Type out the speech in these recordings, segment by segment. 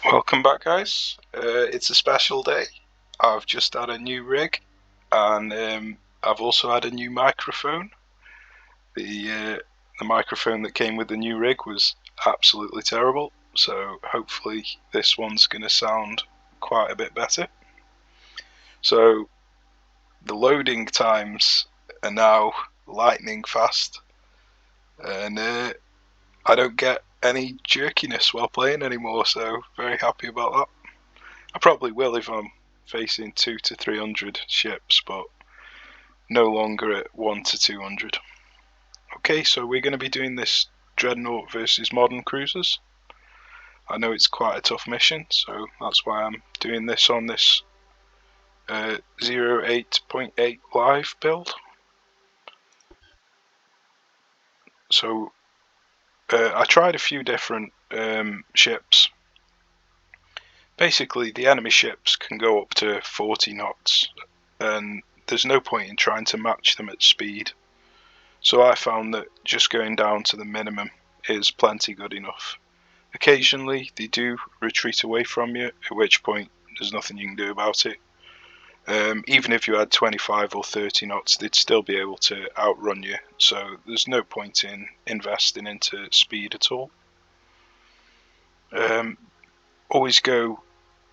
Welcome back, guys. It's a special day. I've just had a new rig, and I've also had a new microphone. The microphone that came with the new rig was absolutely terrible, so hopefully this one's going to sound quite a bit better. So the loading times are now lightning fast, and I don't get any jerkiness while playing anymore, so very happy about that. I probably will if I'm facing 200 to 300 ships, but no longer at 1 to 200. Okay, so we're going to be doing this Dreadnought versus modern cruisers. I know it's quite a tough mission, so that's why I'm doing this on this 08.8 live build. So I tried a few different ships. Basically, the enemy ships can go up to 40 knots, and there's no point in trying to match them at speed. So I found that just going down to the minimum is plenty good enough. Occasionally they do retreat away from you, at which point there's nothing you can do about it. Even if you had 25 or 30 knots, they'd still be able to outrun you, so there's no point in investing into speed at all. Always go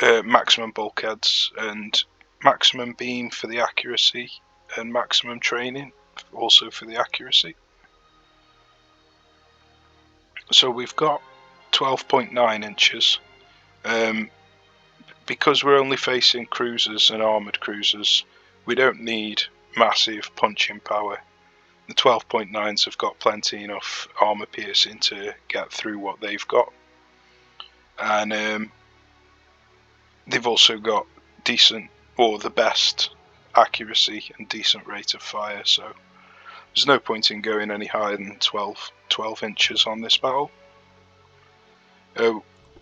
maximum bulkheads and maximum beam for the accuracy, and maximum training also for the accuracy. So we've got 12.9 inches. Because we're only facing cruisers and armoured cruisers, we don't need massive punching power. The 12.9s have got plenty enough armour piercing to get through what they've got, and they've also got decent, or the best, accuracy and decent rate of fire, so there's no point in going any higher than 12 inches on this battle.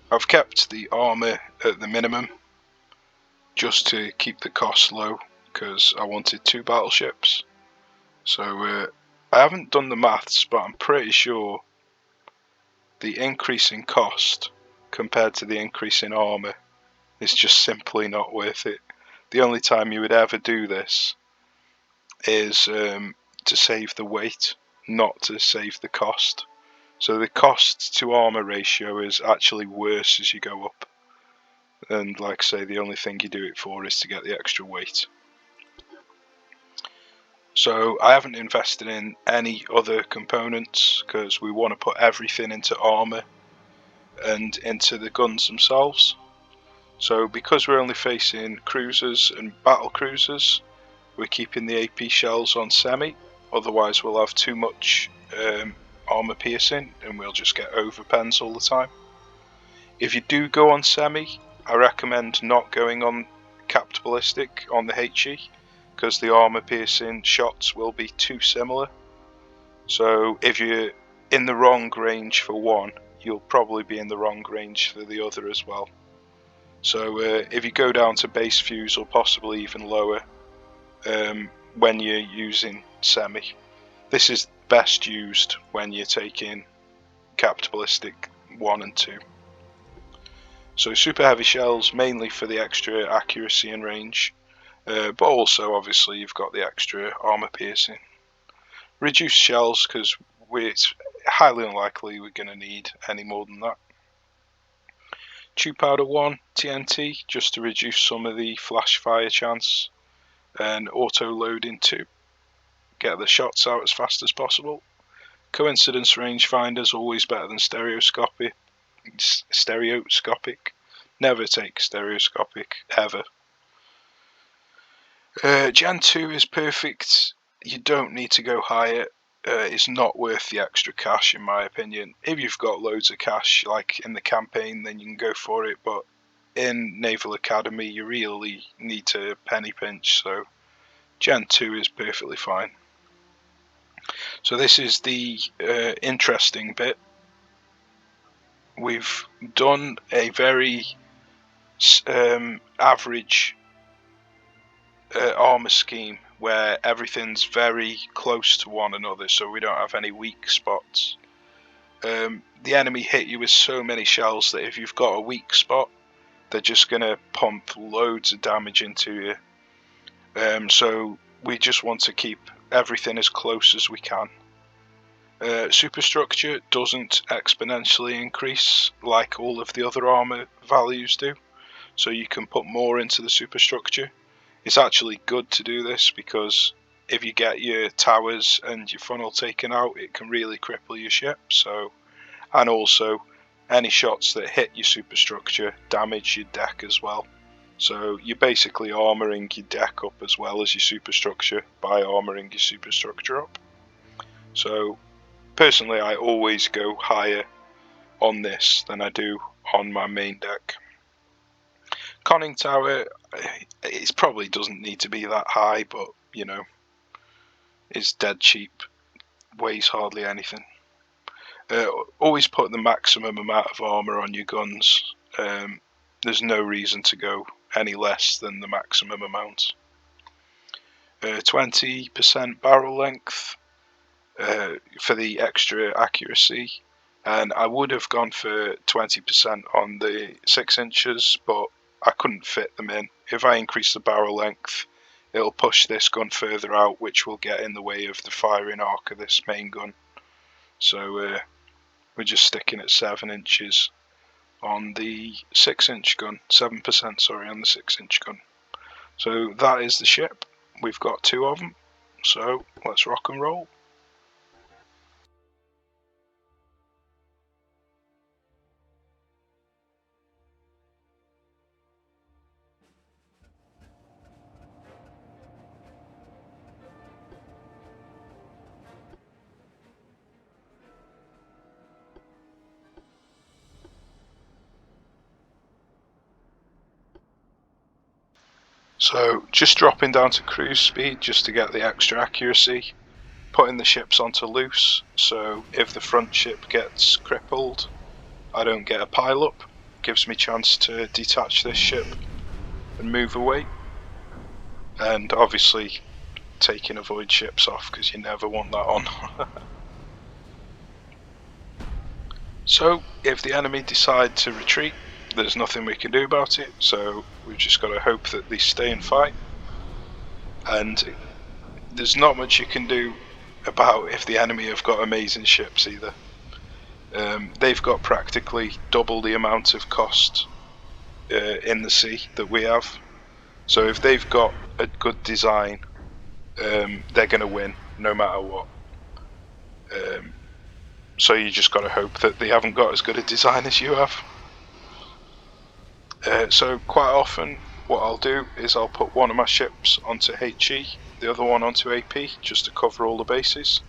I've kept the armour at the minimum just to keep the cost low, because I wanted 2 battleships. So I haven't done the maths, but I'm pretty sure the increase in cost compared to the increase in armour is just simply not worth it. The only time you would ever do this is to save the weight, not to save the cost. So the cost to armour ratio is actually worse as you go up, and like I say, the only thing you do it for is to get the extra weight. So I haven't invested in any other components because we want to put everything into armour and into the guns themselves. So because we're only facing cruisers and battle cruisers, we're keeping the AP shells on semi, otherwise we'll have too much armour piercing and we'll just get overpens all the time. If you do go on semi, I recommend not going on capped ballistic on the HE, because the armour piercing shots will be too similar. So if you're in the wrong range for one, you'll probably be in the wrong range for the other as well. So if you go down to base fuse, or possibly even lower, when you're using semi, this is best used when you're taking capped ballistic 1 and 2. So super heavy shells mainly for the extra accuracy and range, but also obviously you've got the extra armour piercing. Reduced shells because it's highly unlikely we're going to need any more than that. Tube powder 1 TNT just to reduce some of the flash fire chance, and auto loading 2, get the shots out as fast as possible. Coincidence rangefinder's always better than stereoscopic. Never take stereoscopic ever. Gen 2 is perfect. You don't need to go higher. It's not worth the extra cash in my opinion. If you've got loads of cash like in the campaign, then you can go for it, but in Naval Academy you really need to penny pinch, so Gen 2 is perfectly fine. So this is the interesting bit. We've done a very average armour scheme where everything's very close to one another, so we don't have any weak spots. The enemy hit you with so many shells that if you've got a weak spot, they're just going to pump loads of damage into you. So we just want to keep everything as close as we can. Superstructure doesn't exponentially increase like all of the other armor values do, so you can put more into the superstructure. It's actually good to do this because if you get your towers and your funnel taken out, it can really cripple your ship. And also any shots that hit your superstructure damage your deck as well. So you're basically armoring your deck up as well as your superstructure by armoring your superstructure up. So personally, I always go higher on this than I do on my main deck. Conning tower, it probably doesn't need to be that high, but you know, it's dead cheap, weighs hardly anything. Always put the maximum amount of armor on your guns. There's no reason to go any less than the maximum amount. 20% barrel length for the extra accuracy, and I would have gone for 20% on the 6 inches, but I couldn't fit them in. If I increase the barrel length, it'll push this gun further out, which will get in the way of the firing arc of this main gun. So we're just sticking at 7 inches on the 6-inch gun, 7% sorry, on the 6-inch gun. So that is the ship. We've got 2 of them, so let's rock and roll. So just dropping down to cruise speed just to get the extra accuracy, putting the ships onto loose, so if the front ship gets crippled, I don't get a pile up. Gives me chance to detach this ship and move away. And obviously taking avoid ships off because you never want that on. So if the enemy decide to retreat, there's nothing we can do about it, so we've just got to hope that they stay and fight. And there's not much you can do about if the enemy have got amazing ships either. They've got practically double the amount of cost in the sea that we have. So if they've got a good design, they're going to win no matter what. So you just got to hope that they haven't got as good a design as you have. So quite often what I'll do is I'll put one of my ships onto HE, the other one onto AP, just to cover all the bases.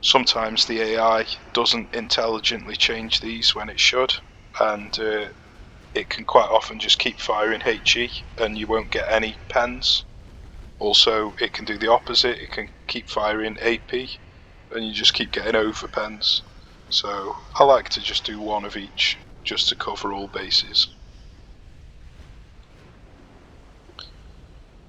Sometimes the AI doesn't intelligently change these when it should, and it can quite often just keep firing HE and you won't get any pens. Also, it can do the opposite, it can keep firing AP and you just keep getting over pens. So I like to just do one of each, just to cover all bases.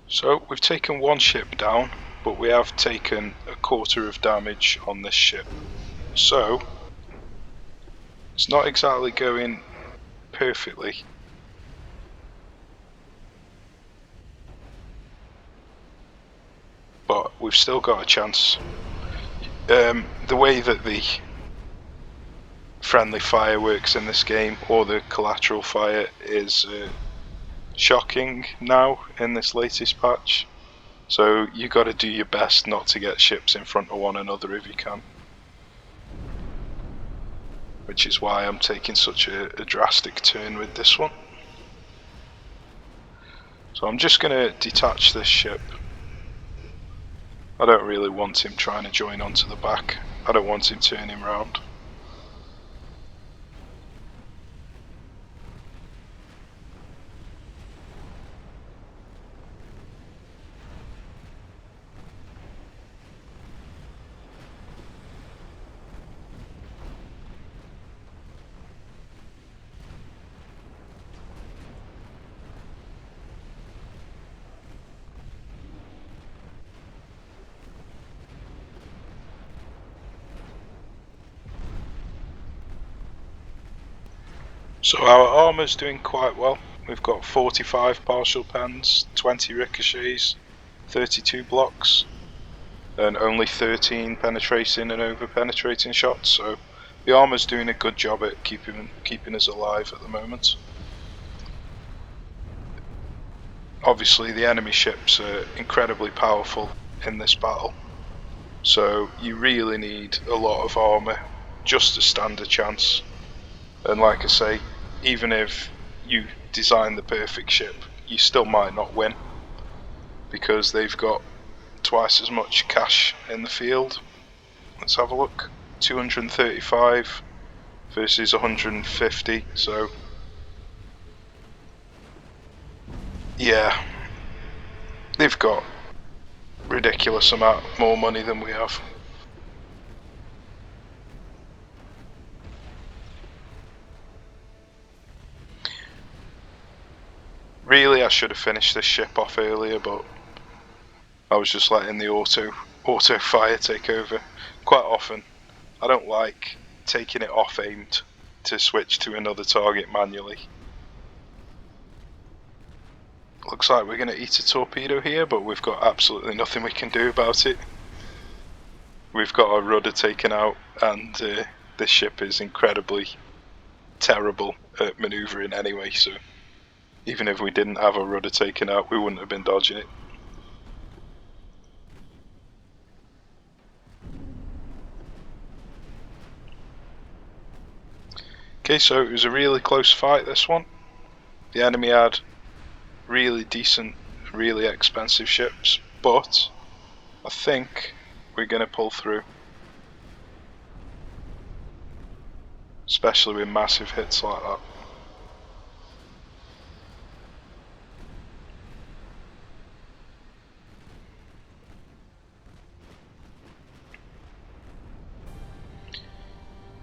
So we've taken one ship down, but we have taken 1/4 of damage on this ship. So it's not exactly going perfectly. But we've still got a chance. The way that the friendly fire works in this game, or the collateral fire, is shocking now in this latest patch. So you got to do your best not to get ships in front of one another if you can. Which is why I'm taking such a drastic turn with this one. So I'm just going to detach this ship. I don't really want him trying to join onto the back. I don't want him turning round. So our armour's doing quite well. We've got 45 partial pens, 20 ricochets, 32 blocks, and only 13 penetrating and over penetrating shots, so the armour's doing a good job at keeping us alive at the moment. Obviously the enemy ships are incredibly powerful in this battle, so you really need a lot of armour just to stand a chance. And like I say, even if you design the perfect ship, you still might not win, because they've got twice as much cash in the field. Let's have a look. 235 versus 150, so yeah, they've got ridiculous amount more money than we have. Really, I should have finished this ship off earlier, but I was just letting the auto fire take over. Quite often, I don't like taking it off aimed to switch to another target manually. Looks like we're going to eat a torpedo here, but we've got absolutely nothing we can do about it. We've got our rudder taken out, and this ship is incredibly terrible at manoeuvring anyway, so even if we didn't have our rudder taken out, we wouldn't have been dodging it. Okay, so it was a really close fight, this one. The enemy had really decent, really expensive ships, but I think we're going to pull through. Especially with massive hits like that.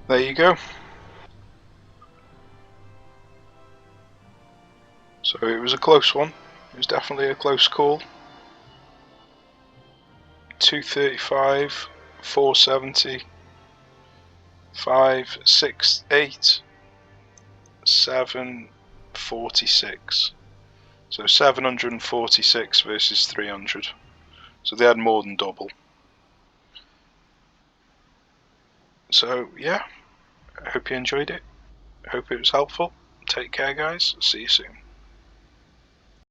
There you go. So it was a close one. It was definitely a close call. 235, 470, 5, 6, 8, 746. So 746 versus 300. So they had more than double. So yeah, I hope you enjoyed it. Hope it was helpful. Take care, guys. See you soon.